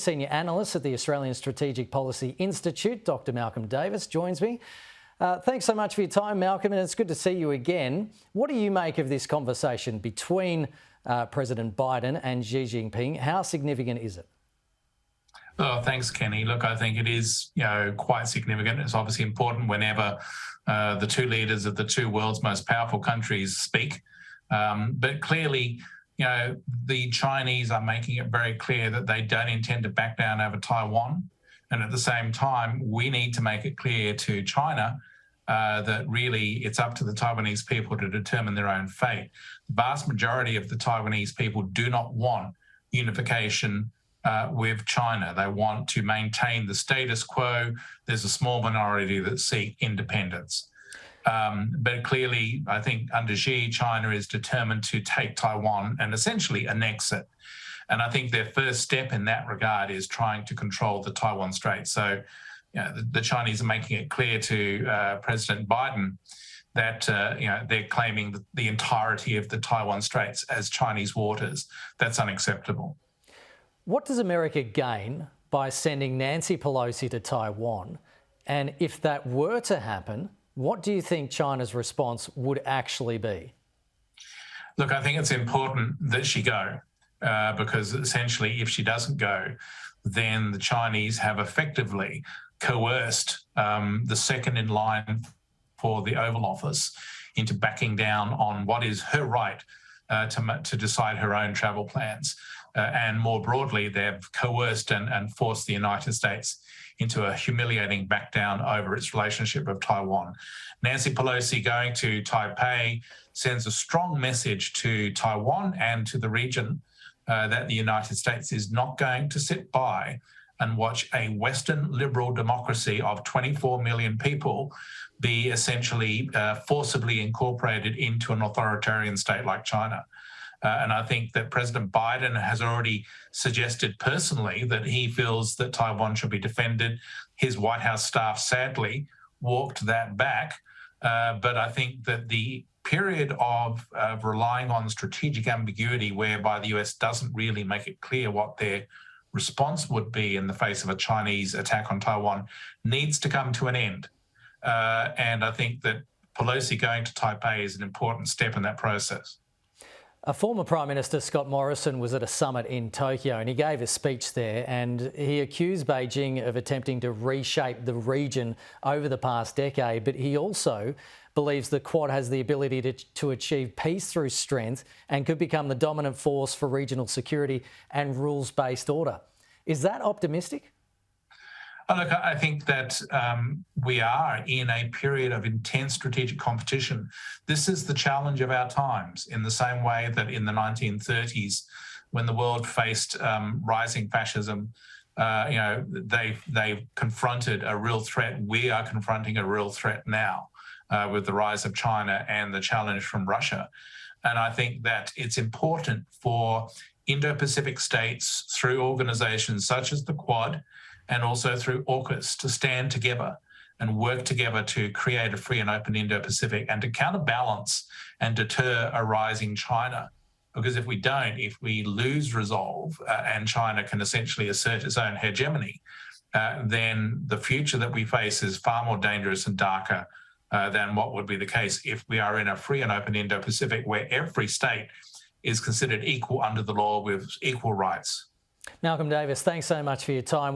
Senior Analyst at the Australian Strategic Policy Institute, Dr. Malcolm Davis, joins me. Thanks so much for your time, Malcolm, and it's good to see you again. What do you make of this conversation between President Biden and Xi Jinping? How significant is it? Oh, thanks, Kenny. Look, I think it is, quite significant. It's obviously important whenever the two leaders of the two world's most powerful countries speak. But clearly, the Chinese are making it very clear that they don't intend to back down over Taiwan. And at the same time, we need to make it clear to China that really it's up to the Taiwanese people to determine their own fate. The vast majority of the Taiwanese people do not want unification with China. They want to maintain the status quo. There's a small minority that seek independence. But clearly, I think under Xi, China is determined to take Taiwan and essentially annex it. And I think their first step in that regard is trying to control the Taiwan Strait. So the Chinese are making it clear to President Biden that they're claiming the entirety of the Taiwan Straits as Chinese waters. That's unacceptable. What does America gain by sending Nancy Pelosi to Taiwan? And if that were to happen, what do you think China's response would actually be? Look, I think it's important that she go because essentially if she doesn't go, then the Chinese have effectively coerced the second in line for the Oval Office into backing down on what is her right to decide her own travel plans. And more broadly, they've coerced and forced the United States into a humiliating back down over its relationship with Taiwan. Nancy Pelosi going to Taipei sends a strong message to Taiwan and to the region that the United States is not going to sit by and watch a Western liberal democracy of 24 million people be essentially forcibly incorporated into an authoritarian state like China. And I think that President Biden has already suggested personally that he feels that Taiwan should be defended. His White House staff, sadly, walked that back. But I think that the period of relying on strategic ambiguity, whereby the US doesn't really make it clear what their response would be in the face of a Chinese attack on Taiwan, needs to come to an end. And I think that Pelosi going to Taipei is an important step in that process. A former Prime Minister, Scott Morrison, was at a summit in Tokyo and he gave a speech there and he accused Beijing of attempting to reshape the region over the past decade, but he also believes the Quad has the ability to achieve peace through strength and could become the dominant force for regional security and rules-based order. Is that optimistic? Look, I think that we are in a period of intense strategic competition. This is the challenge of our times, in the same way that in the 1930s, when the world faced rising fascism, they confronted a real threat. We are confronting a real threat now with the rise of China and the challenge from Russia. And I think that it's important for Indo-Pacific states through organizations such as the Quad and also through AUKUS to stand together and work together to create a free and open Indo-Pacific and to counterbalance and deter a rising China. Because if we don't, if we lose resolve and China can essentially assert its own hegemony, then the future that we face is far more dangerous and darker than what would be the case if we are in a free and open Indo-Pacific where every state is considered equal under the law with equal rights. Malcolm Davis, thanks so much for your time.